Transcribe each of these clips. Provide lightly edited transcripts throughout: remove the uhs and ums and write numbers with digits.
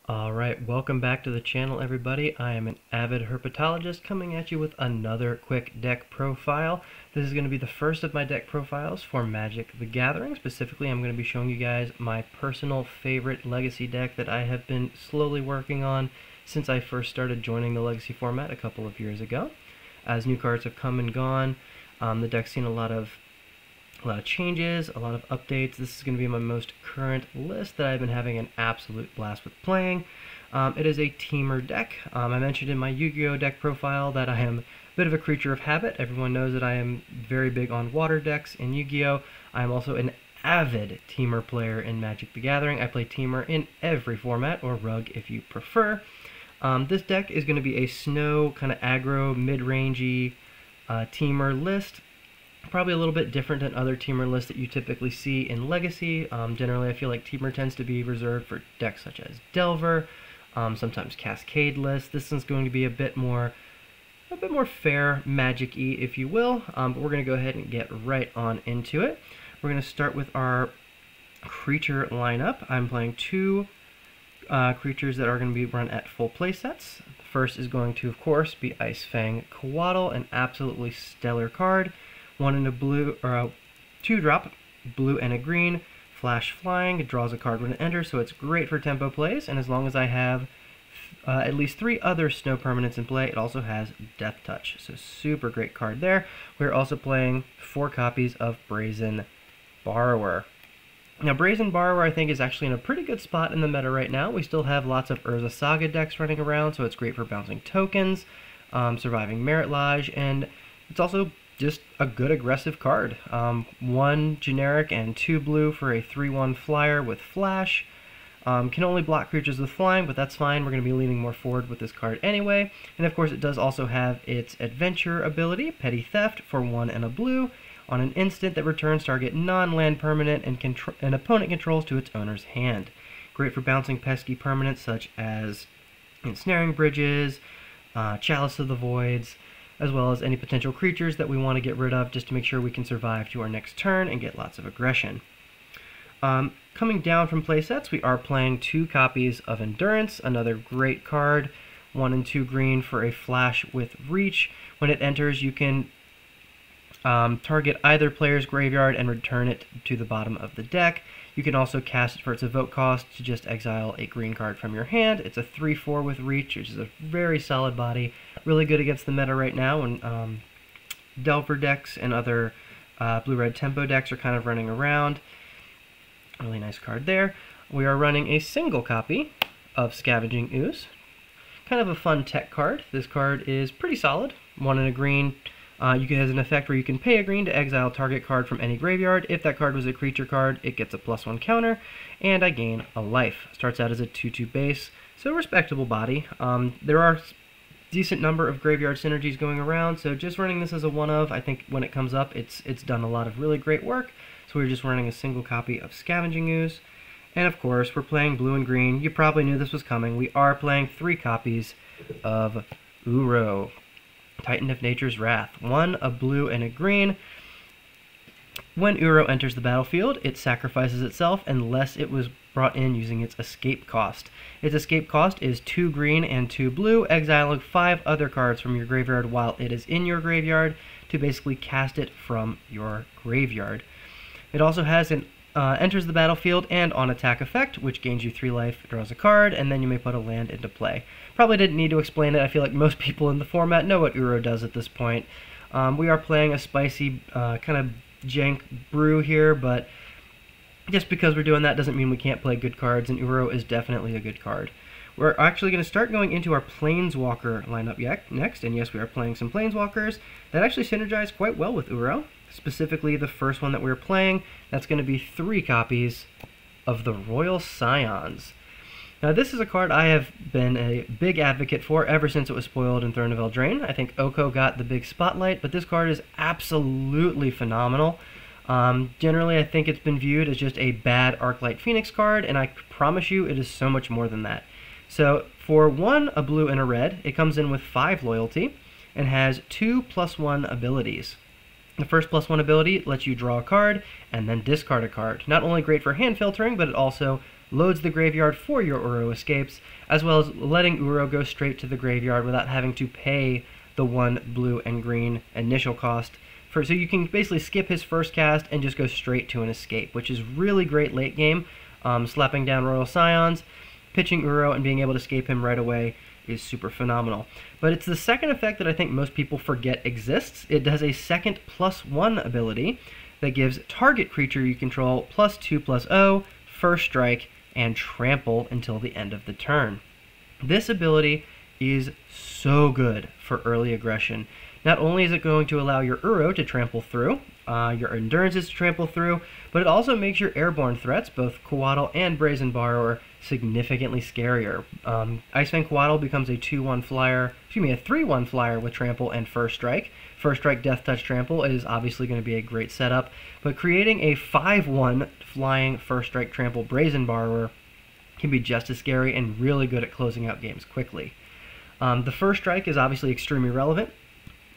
Alright, welcome back to the channel everybody. I am an avid herpetologist coming at you with another quick deck profile. This is going to be the first of my deck profiles for Magic the Gathering. Specifically, I'm going to be showing you guys my personal favorite Legacy deck that I have been slowly working on since I first started joining the Legacy format a couple of years ago. As new cards have come and gone, the deck's seen a lot of changes, a lot of updates. This is going to be my most current list that I've been having an absolute blast with playing. It is a Temur deck. I mentioned in my Yu-Gi-Oh deck profile that I am a bit of a creature of habit. Everyone knows that I am very big on water decks in Yu-Gi-Oh. I am also an avid Temur player in Magic the Gathering. I play Temur in every format, or Rug if you prefer. This deck is going to be a snow, kind of aggro, mid-rangey Temur list. Probably a little bit different than other Temur lists that you typically see in Legacy. Generally, I feel like Temur tends to be reserved for decks such as Delver, sometimes Cascade lists. This one's going to be a bit more fair, Magic-y, if you will. But we're going to go ahead and get right on into it. We're going to start with our creature lineup. I'm playing two creatures that are going to be run at full play sets. The first is going to, of course, be Icefang Coatl, an absolutely stellar card. One in a blue, or a 2-drop, blue and a green, flash flying. It draws a card when it enters, so it's great for tempo plays. And as long as I have at least 3 other snow permanents in play, it also has Death Touch. So super great card there. We're also playing 4 copies of Brazen Borrower. Now, Brazen Borrower, I think, is actually in a pretty good spot in the meta right now. We still have lots of Urza Saga decks running around, so it's great for bouncing tokens, surviving Merit-Lage, and it's also just a good aggressive card. 1 generic and 2 blue for a 3/1 flyer with flash. Can only block creatures with flying, but that's fine. We're going to be leaning more forward with this card anyway. And of course, it does also have its adventure ability, Petty Theft, for 1 and a blue. On an instant that returns target non-land permanent and an opponent controls to its owner's hand. Great for bouncing pesky permanents such as Ensnaring Bridges, Chalice of the Voids, as well as any potential creatures that we want to get rid of just to make sure we can survive to our next turn and get lots of aggression. Coming down from playsets, we are playing 2 copies of Endurance, another great card, 1 and 2 green for a flash with reach. When it enters, you can target either player's graveyard and return it to the bottom of the deck. You can also cast it for its evoke cost to just exile a green card from your hand. It's a 3/4 with reach, which is a very solid body. Really good against the meta right now when Delver decks and other blue-red tempo decks are kind of running around. Really nice card there. We are running a single copy of Scavenging Ooze. Kind of a fun tech card. This card is pretty solid. 1 and a green. It has an effect where you can pay a green to exile target card from any graveyard. If that card was a creature card, it gets a +1 counter, and I gain a life. Starts out as a 2/2 base, so respectable body. There are decent number of graveyard synergies going around, so just running this as a one-of, I think when it comes up, it's done a lot of really great work. So we're just running a single copy of Scavenging Ooze. And of course, we're playing blue and green. You probably knew this was coming. We are playing 3 copies of Uro, Titan of Nature's Wrath. 1, a blue and a green. When Uro enters the battlefield, it sacrifices itself unless it was brought in using its escape cost. Its escape cost is 2 green and 2 blue, exiling 5 other cards from your graveyard while it is in your graveyard to basically cast it from your graveyard. It also has an enters the battlefield and on attack effect, which gains you 3 life, draws a card, and then you may put a land into play. Probably didn't need to explain it. I feel like most people in the format know what Uro does at this point. We are playing a spicy kind of jank brew here, but just because we're doing that doesn't mean we can't play good cards, and Uro is definitely a good card. We're actually going to start going into our Planeswalker lineup next, and yes, we are playing some Planeswalkers that actually synergize quite well with Uro. Specifically, the first one that we're playing, that's going to be 3 copies of the Royal Scions. Now, this is a card I have been a big advocate for ever since it was spoiled in Throne of Eldraine. I think Oko got the big spotlight, but this card is absolutely phenomenal. Generally, I think it's been viewed as just a bad Arclight Phoenix card, and I promise you it is so much more than that. So, for 1, a blue and a red, it comes in with 5 loyalty and has 2/+1 abilities. The first +1 ability lets you draw a card and then discard a card. Not only great for hand filtering, but it also loads the graveyard for your Uro escapes, as well as letting Uro go straight to the graveyard without having to pay the 1 blue and green initial cost. So you can basically skip his first cast and just go straight to an escape, which is really great late game. Slapping down Royal Scions, pitching Uro, and being able to escape him right away is super phenomenal. But it's the second effect that I think most people forget exists. It does a second +1 ability that gives target creature you control +2/+0, first strike, and trample until the end of the turn. This ability is so good for early aggression. Not only is it going to allow your Uro to trample through, your Endurances to trample through, but it also makes your airborne threats, both Coatl and Brazen Borrower, significantly scarier. Icefang Coatl becomes a 2/1 flyer, a 3/1 flyer with trample and first strike. First strike, death touch, trample is obviously going to be a great setup, but creating a 5/1 flying first strike trample Brazen Borrower can be just as scary and really good at closing out games quickly. The first strike is obviously extremely relevant.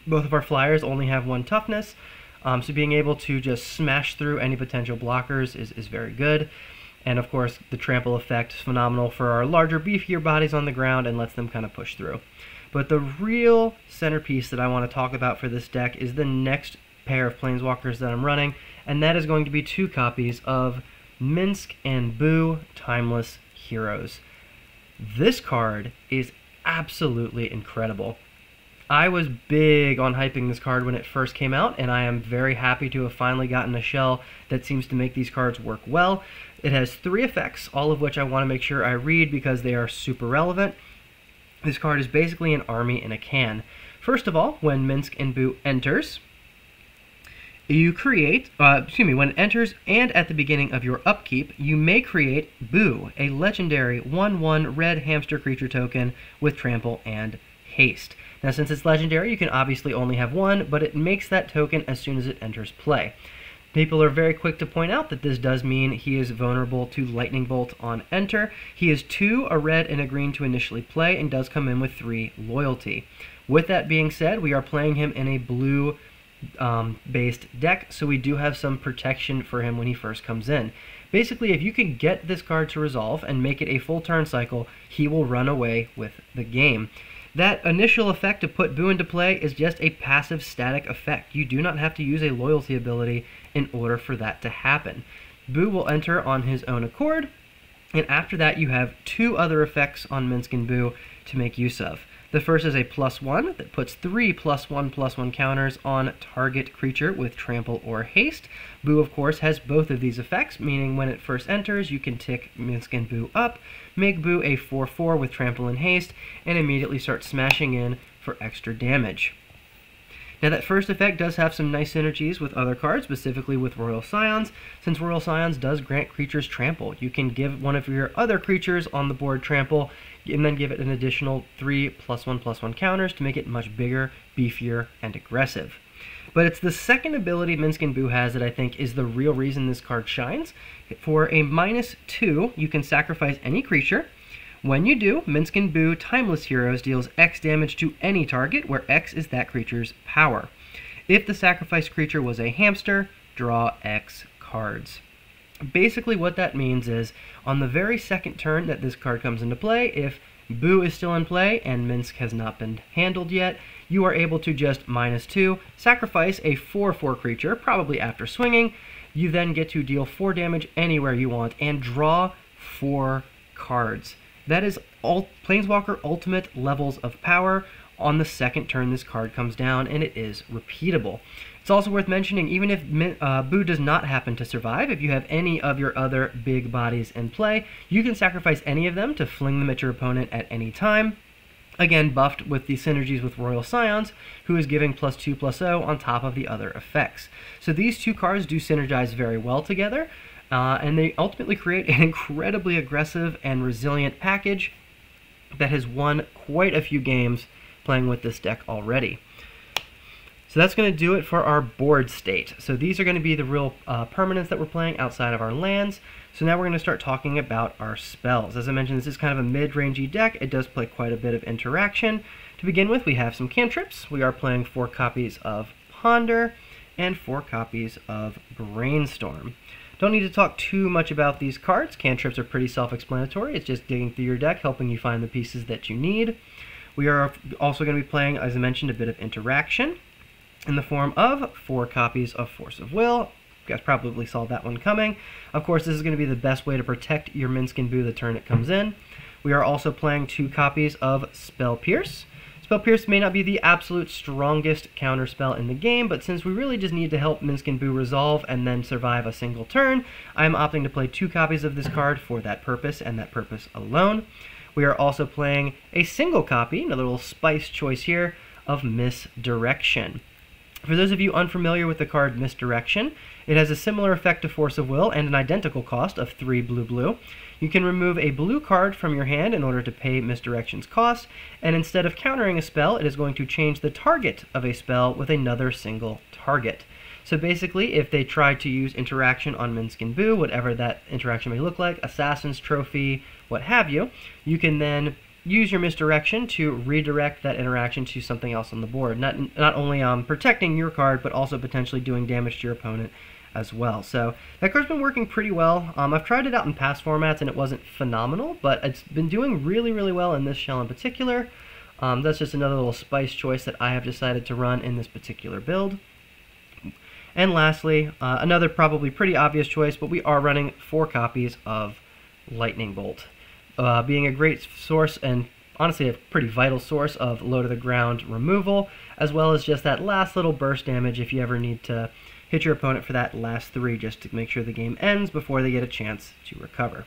Both of our flyers only have 1 toughness, so being able to just smash through any potential blockers is very good. And of course, the trample effect is phenomenal for our larger, beefier bodies on the ground and lets them kind of push through. But the real centerpiece that I want to talk about for this deck is the next pair of Planeswalkers that I'm running, and that is going to be 2 copies of Minsc and Boo Timeless Heroes. This card is absolutely incredible. I was big on hyping this card when it first came out, and I am very happy to have finally gotten a shell that seems to make these cards work well. It has 3 effects, all of which I want to make sure I read because they are super relevant. This card is basically an army in a can. First of all, when Minsc and Boo enters, you create, when it enters and at the beginning of your upkeep, you may create Boo, a legendary 1/1 red hamster creature token with trample and haste. Now, since it's legendary, you can obviously only have 1, but it makes that token as soon as it enters play. People are very quick to point out that this does mean he is vulnerable to Lightning Bolt on enter. He is 2, a red and a green to initially play, and does come in with 3 loyalty. With that being said, we are playing him in a blue based deck, so we do have some protection for him when he first comes in. Basically, if you can get this card to resolve and make it a full turn cycle, he will run away with the game. That initial effect to put Boo into play is just a passive static effect. You do not have to use a loyalty ability in order for that to happen. Boo will enter on his own accord, and after that you have 2 other effects on Minsc and Boo to make use of. The first is a +1 that puts 3 +1/+1 counters on target creature with trample or haste. Boo, of course, has both of these effects, meaning when it first enters, you can tick Minsc and Boo up, make Boo a 4/4 with trample and haste, and immediately start smashing in for extra damage. Now, that first effect does have some nice synergies with other cards, specifically with Royal Scions. Since Royal Scions does grant creatures trample, you can give one of your other creatures on the board trample, and then give it an additional 3 +1/+1 counters to make it much bigger, beefier, and aggressive. But it's the second ability Minsc and Boo has that I think is the real reason this card shines. For a -2, you can sacrifice any creature. When you do, Minsc and Boo Timeless Heroes deals X damage to any target, where X is that creature's power. If the sacrificed creature was a hamster, draw X cards. Basically what that means is, on the very second turn that this card comes into play, if Boo is still in play and Minsc has not been handled yet, you are able to just -2, sacrifice a 4/4 creature, probably after swinging. You then get to deal 4 damage anywhere you want and draw 4 cards. That is all Planeswalker Ultimate levels of power on the second turn this card comes down, and it is repeatable. It's also worth mentioning, even if Boo does not happen to survive, if you have any of your other big bodies in play, you can sacrifice any of them to fling them at your opponent at any time. Again, buffed with the synergies with Royal Scions, who is giving +2/+0 on top of the other effects. So these 2 cards do synergize very well together, and they ultimately create an incredibly aggressive and resilient package that has won quite a few games playing with this deck already. So that's going to do it for our board state. So these are going to be the real permanents that we're playing outside of our lands. So now we're going to start talking about our spells. As I mentioned, this is kind of a mid-rangey deck. It does play quite a bit of interaction. To begin with, we have some cantrips. We are playing 4 copies of Ponder, and 4 copies of Brainstorm. Don't need to talk too much about these cards. Cantrips are pretty self-explanatory. It's just digging through your deck, helping you find the pieces that you need. We are also going to be playing, as I mentioned, a bit of interaction in the form of 4 copies of Force of Will. You guys probably saw that one coming. Of course, this is going to be the best way to protect your Minskin Boo the turn it comes in. We are also playing 2 copies of Spell Pierce. Spell Pierce may not be the absolute strongest counter spell in the game, but since we really just need to help Minskin Boo resolve and then survive a single turn, I am opting to play 2 copies of this card for that purpose and that purpose alone. We are also playing a single copy, another little spice choice here, of Misdirection. For those of you unfamiliar with the card Misdirection, it has a similar effect to Force of Will and an identical cost of 3 blue. You can remove a blue card from your hand in order to pay Misdirection's cost, and instead of countering a spell, it is going to change the target of a spell with another single target. So basically, if they try to use interaction on Minskin Boo, whatever that interaction may look like, Assassin's Trophy, what have you, you can then use your Misdirection to redirect that interaction to something else on the board. Not only protecting your card, but also potentially doing damage to your opponent as well. So that card's been working pretty well. I've tried it out in past formats and it wasn't phenomenal, but it's been doing really well in this shell in particular. That's just another little spice choice that I have decided to run in this particular build. And lastly, another probably pretty obvious choice, but we are running 4 copies of Lightning Bolt. Being a great source and honestly a pretty vital source of low to the ground removal, as well as just that last little burst damage if you ever need to hit your opponent for that last 3 just to make sure the game ends before they get a chance to recover.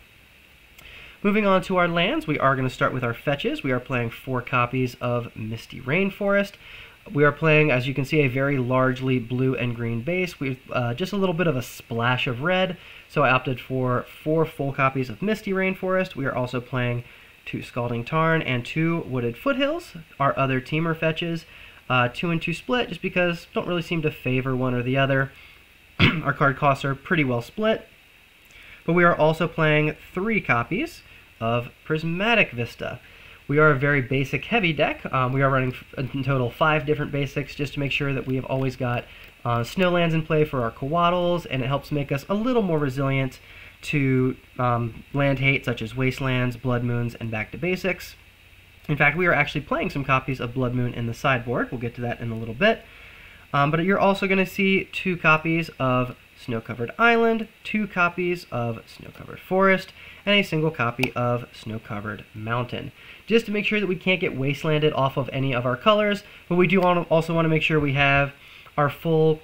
Moving on to our lands, we are going to start with our fetches. We are playing 4 copies of Misty Rainforest. We are playing, as you can see, a very largely blue and green base with just a little bit of a splash of red, so I opted for 4 full copies of Misty Rainforest. We are also playing 2 Scalding Tarn and 2 Wooded Foothills, our other Temur fetches, 2 and 2 split, just because don't really seem to favor one or the other. Our card costs are pretty well split, but we are also playing 3 copies of Prismatic Vista. We are a very basic heavy deck. We are running in total 5 different basics just to make sure that we have always got snowlands in play for our Coatls, and it helps make us a little more resilient to land hate such as Wastelands, Blood Moons, and Back to Basics. In fact, we are actually playing some copies of Blood Moon in the sideboard. We'll get to that in a little bit. But you're also going to see 2 copies of Snow-Covered Island, 2 copies of Snow-Covered Forest, and a single copy of Snow-Covered Mountain. Just to make sure that we can't get wastelanded off of any of our colors, but we do also want to make sure we have our full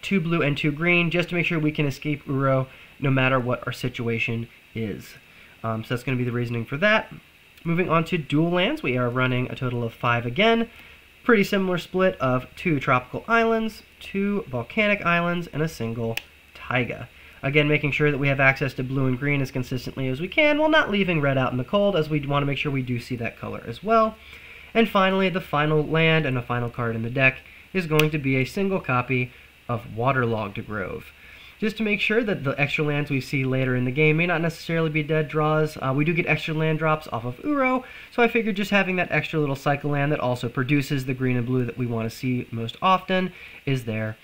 2 blue and 2 green, just to make sure we can escape Uro no matter what our situation is. So that's going to be the reasoning for that. Moving on to dual lands, we are running a total of 5 again. Pretty similar split of 2 tropical islands, 2 volcanic islands, and a single taiga. Again, making sure that we have access to blue and green as consistently as we can, while not leaving red out in the cold, as we want to make sure we do see that color as well. And finally, the final land and the final card in the deck is going to be a single copy of Waterlogged Grove. Just to make sure that the extra lands we see later in the game may not necessarily be dead draws. We do get extra land drops off of Uro, so I figured just having that extra little cycle land that also produces the green and blue that we want to see most often is there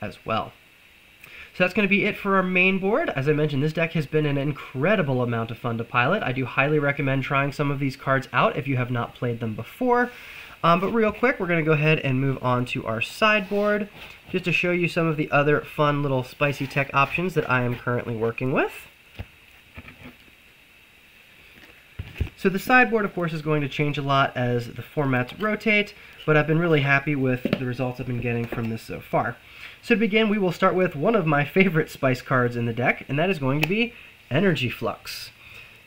as well. So that's going to be it for our main board. As I mentioned, this deck has been an incredible amount of fun to pilot. I do highly recommend trying some of these cards out if you have not played them before. But real quick, we're going to go ahead and move on to our sideboard, just to show you some of the other fun little spicy tech options that I am currently working with. So the sideboard, of course, is going to change a lot as the formats rotate, but I've been really happy with the results I've been getting from this so far. So to begin, we will start with one of my favorite spice cards in the deck, and that is going to be Energy Flux.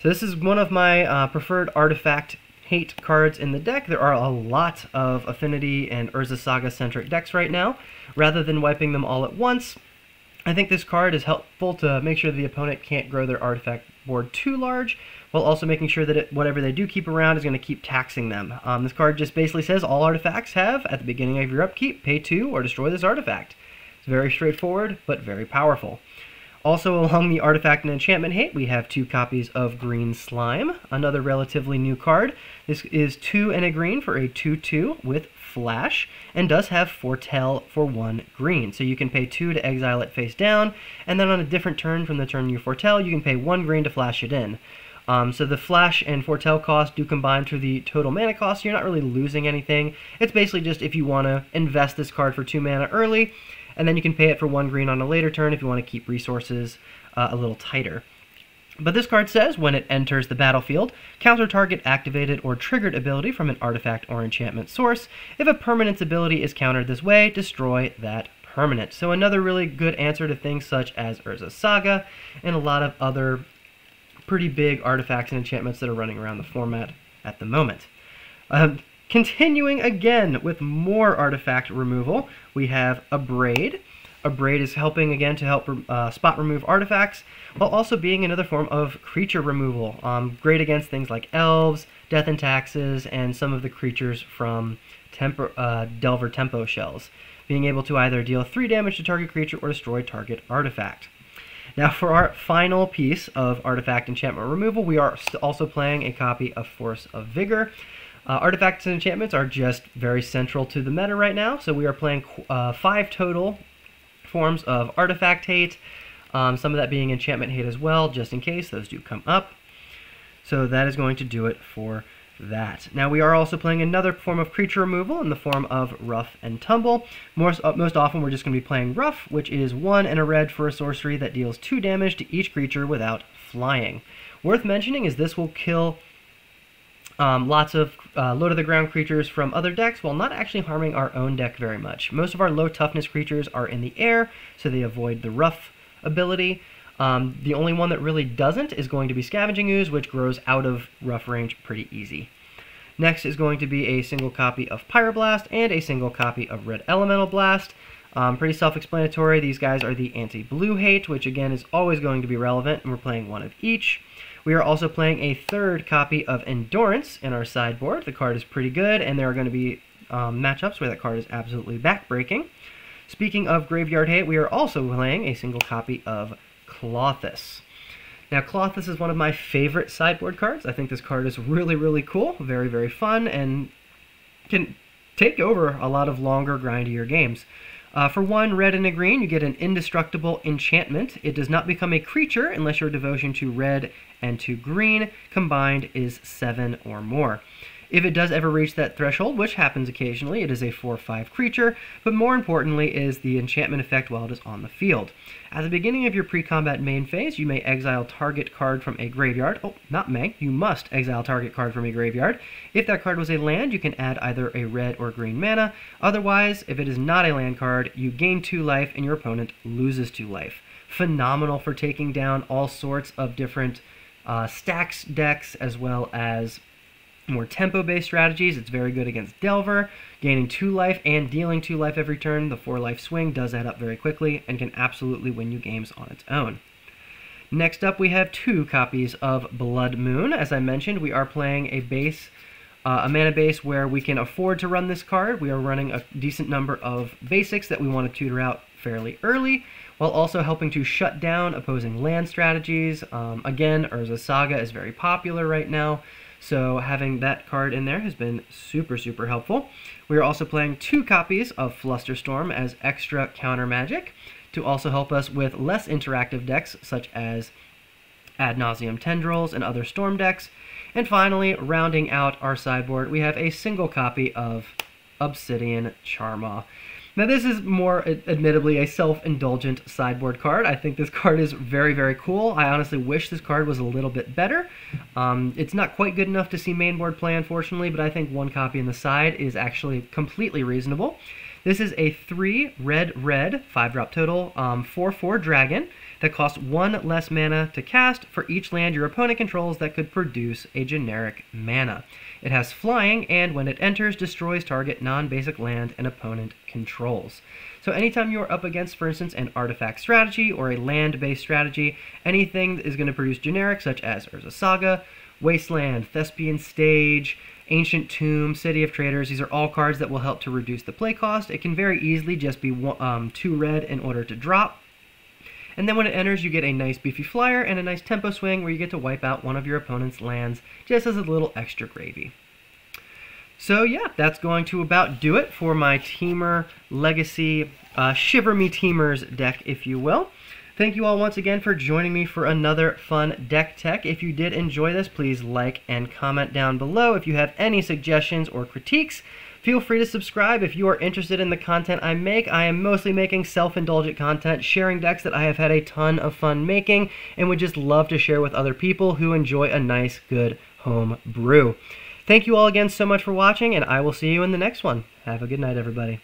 So this is one of my preferred artifact hate cards in the deck. There are a lot of Affinity and Urza Saga-centric decks right now. Rather than wiping them all at once, I think this card is helpful to make sure the opponent can't grow their artifact board too large, while also making sure that whatever they do keep around is going to keep taxing them. This card just basically says all artifacts have, at the beginning of your upkeep, pay 2 or destroy this artifact. It's very straightforward, but very powerful. Also along the Artifact and Enchantment Hate, we have 2 copies of Green Slime, another relatively new card. This is 2 and a green for a 2/2 with Flash, and does have Foretell for 1 green. So you can pay 2 to exile it face down, and then on a different turn from the turn you foretell, you can pay 1 green to flash it in. So the Flash and Foretell cost do combine to the total mana cost, so you're not really losing anything. It's basically just if you want to invest this card for 2 mana early, and then you can pay it for 1 green on a later turn if you want to keep resources a little tighter. But this card says, when it enters the battlefield, counter target activated or triggered ability from an artifact or enchantment source. If a permanent's ability is countered this way, destroy that permanent. So another really good answer to things such as Urza's Saga and a lot of other pretty big artifacts and enchantments that are running around the format at the moment. Continuing again with more artifact removal, we have Abrade. Abrade is helping again to help spot remove artifacts, while also being another form of creature removal. Great against things like elves, death and taxes, and some of the creatures from Delver Tempo shells, being able to either deal 3 damage to target creature or destroy target artifact. Now for our final piece of artifact enchantment removal, we are also playing a copy of Force of Vigor. Artifacts and enchantments are just very central to the meta right now, so we are playing 5 total forms of artifact hate, some of that being enchantment hate as well, just in case those do come up. So that is going to do it for that. Now we are also playing another form of creature removal in the form of Rough and Tumble. Most often we're just going to be playing Rough, which is 1 and a red for a sorcery that deals 2 damage to each creature without flying. Worth mentioning is this will kill lots of low-to-the-ground creatures from other decks while not actually harming our own deck very much. Most of our low-toughness creatures are in the air, so they avoid the Rough ability. The only one that really doesn't is going to be Scavenging Ooze, which grows out of Rough range pretty easy. Next is going to be a single copy of Pyroblast and a single copy of Red Elemental Blast. Pretty self-explanatory. These guys are the anti-blue hate, which again is always going to be relevant, and we're playing 1 of each. We are also playing a 3rd copy of Endurance in our sideboard. The card is pretty good, and there are going to be matchups where that card is absolutely backbreaking. Speaking of Graveyard Hate, we are also playing a single copy of Klothys. Now, Klothys is one of my favorite sideboard cards. I think this card is really, really cool, very, very fun, and can take over a lot of longer, grindier games. For 1 red and a green, you get an indestructible enchantment. It does not become a creature unless your devotion to red and to green combined is 7 or more. If it does ever reach that threshold, which happens occasionally, it is a 4/5 creature, but more importantly is the enchantment effect while it is on the field. At the beginning of your pre-combat main phase, you may exile target card from a graveyard. Oh, not may, you must exile target card from a graveyard. If that card was a land, you can add either a red or green mana. Otherwise, if it is not a land card, you gain 2 life and your opponent loses 2 life. Phenomenal for taking down all sorts of different stacks decks, as well as more tempo-based strategies. It's very good against Delver, gaining 2 life and dealing 2 life every turn. The 4-life swing does add up very quickly and can absolutely win you games on its own. Next up, we have 2 copies of Blood Moon. As I mentioned, we are playing a base, a mana base where we can afford to run this card. We are running a decent number of basics that we want to tutor out fairly early, while also helping to shut down opposing land strategies. Again, Urza's Saga is very popular right now, so having that card in there has been super, super helpful. We are also playing 2 copies of Flusterstorm as extra counter magic to also help us with less interactive decks such as Ad Nauseam Tendrils and other storm decks. And finally, rounding out our sideboard, we have a single copy of Obsidian Charmaw. Now this is more, admittedly, a self-indulgent sideboard card. I think this card is very, very cool. I honestly wish this card was a little bit better. It's not quite good enough to see mainboard play, unfortunately, but I think 1 copy in the side is actually completely reasonable. This is a 3 red, 5-drop total, 4/4 dragon that costs 1 less mana to cast for each land your opponent controls that could produce a generic mana. It has flying, and when it enters, destroys target non-basic land an opponent controls. So anytime you are up against, for instance, an artifact strategy or a land-based strategy, anything that is going to produce generic, such as Urza's Saga, Wasteland, Thespian Stage, Ancient Tomb, City of Traders, these are all cards that will help to reduce the play cost. It can very easily just be 2 red in order to drop. and then when it enters you get a nice beefy flyer and a nice tempo swing where you get to wipe out one of your opponent's lands just as a little extra gravy. So yeah, that's going to about do it for my Temur Legacy Shiver Me Temurs deck, if you will. Thank you all once again for joining me for another fun deck tech. If you did enjoy this, please like and comment down below. If you have any suggestions or critiques, feel free to subscribe if you are interested in the content I make. I am mostly making self-indulgent content, sharing decks that I have had a ton of fun making and would just love to share with other people who enjoy a nice, good home brew. Thank you all again so much for watching, and I will see you in the next one. Have a good night, everybody.